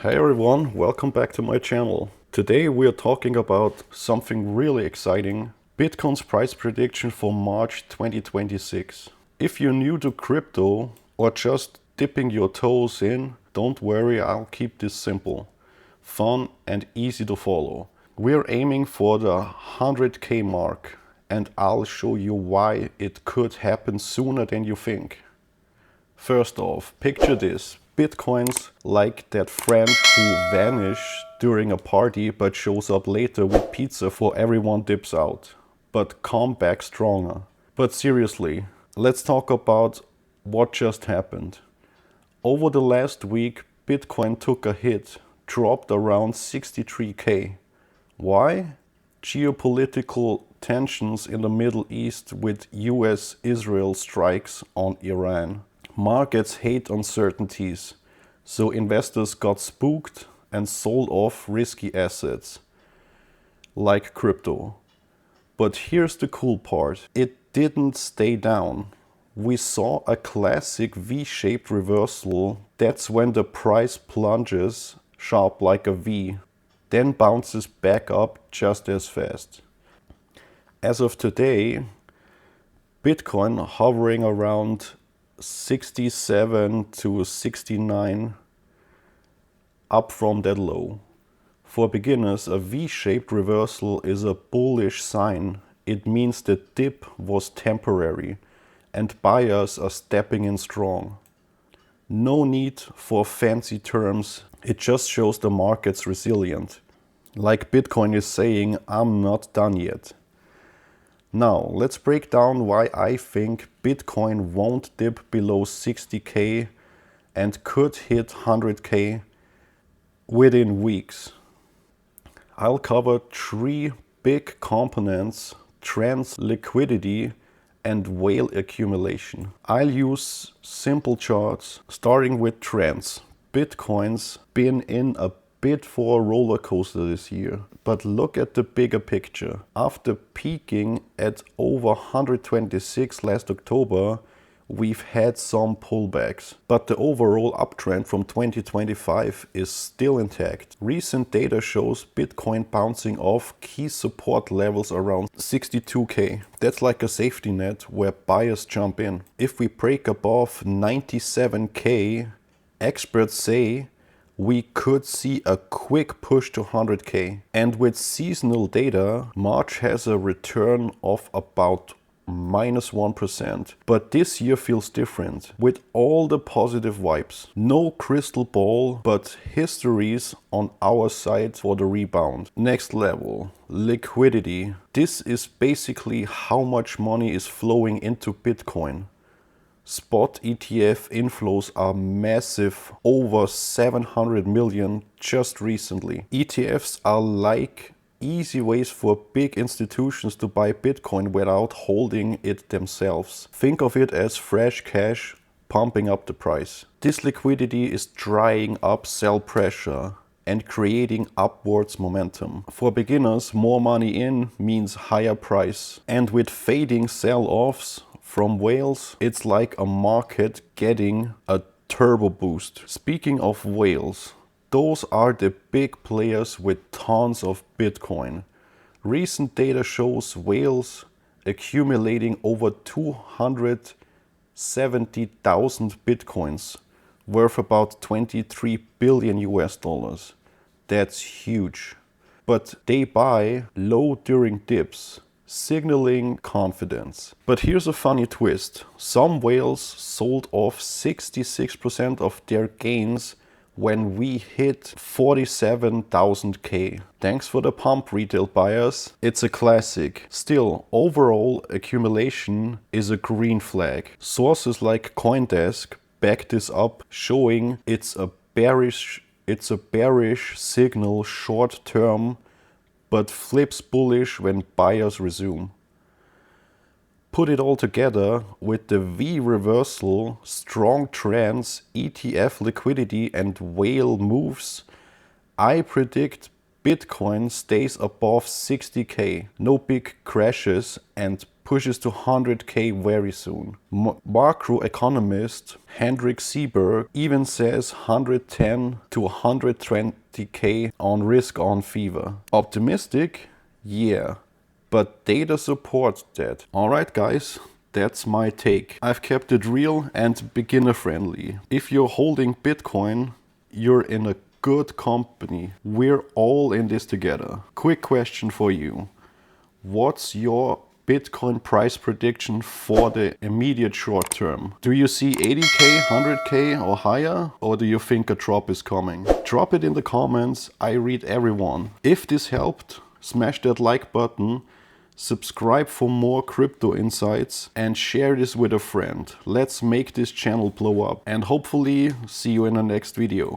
Hey everyone, welcome back to my channel. Today we are talking about something really exciting, Bitcoin's price prediction for March 2026. If you're new to crypto or just dipping your toes in, don't worry, I'll keep this simple, fun and easy to follow. We're aiming for the 100k mark and I'll show you why it could happen sooner than you think. First off, picture this. Bitcoin's like that friend who vanished during a party but shows up later with pizza for everyone dips out, but come back stronger. But seriously, let's talk about what just happened. Over the last week, Bitcoin took a hit, dropped around 63k. Why? Geopolitical tensions in the Middle East with US-Israel strikes on Iran. Markets hate uncertainties, so investors got spooked and sold off risky assets, like crypto. But here's the cool part. It didn't stay down. We saw a classic V-shaped reversal. That's when the price plunges sharp like a V, then bounces back up just as fast. As of today, Bitcoin hovering around 67 to 69, up from that low. For beginners, a V-shaped reversal is a bullish sign. It means the dip was temporary and buyers are stepping in strong. No need for fancy terms, it just shows the market's resilient. Like Bitcoin is saying, I'm not done yet. Now, let's break down why I think Bitcoin won't dip below 60k and could hit 100k within weeks. I'll cover three big components: trends, liquidity, and whale accumulation. I'll use simple charts, starting with trends. Bitcoin's been in a bit for a roller coaster this year, but look at the bigger picture. After peaking at over 126 last October, we've had some pullbacks, but the overall uptrend from 2025 is still intact. Recent data shows Bitcoin bouncing off key support levels around 62k. That's like a safety net where buyers jump in. If we break above 97k, experts say we could see a quick push to 100k. And with seasonal data, March has a return of about -1%. But this year feels different, with all the positive vibes. No crystal ball, but history's on our side for the rebound. Next level, liquidity. This is basically how much money is flowing into Bitcoin. Spot ETF inflows are massive, over 700 million just recently. ETFs are like easy ways for big institutions to buy Bitcoin without holding it themselves. Think of it as fresh cash pumping up the price. This liquidity is drying up sell pressure and creating upwards momentum. For beginners, more money in means higher price. And with fading sell-offs from whales, it's like a market getting a turbo boost. Speaking of whales, those are the big players with tons of Bitcoin. Recent data shows whales accumulating over 270,000 Bitcoins, worth about 23 billion US dollars. That's huge. But they buy low during dips, signaling confidence. But here's a funny twist. Some whales sold off 66% of their gains when we hit 47,000k. Thanks for the pump, retail buyers. It's a classic. Still, overall accumulation is a green flag. Sources like CoinDesk back this up, showing it's a bearish signal short term, but flips bullish when buyers resume. Put it all together with the V reversal, strong trends, ETF liquidity and whale moves, I predict Bitcoin stays above 60k, no big crashes and pushes to 100k very soon. Macroeconomist Hendrik Seberg even says 110 to 120k on risk on fever. Optimistic? Yeah, but data supports that. Alright guys, that's my take. I've kept it real and beginner friendly. If you're holding Bitcoin, you're in a good company. We're all in this together. Quick question for you. What's your Bitcoin price prediction for the immediate short term? Do you see 80k, 100k or higher? Or do you think a drop is coming? Drop it in the comments. I read everyone. If this helped, smash that like button, subscribe for more crypto insights, and share this with a friend. Let's make this channel blow up, and hopefully see you in the next video.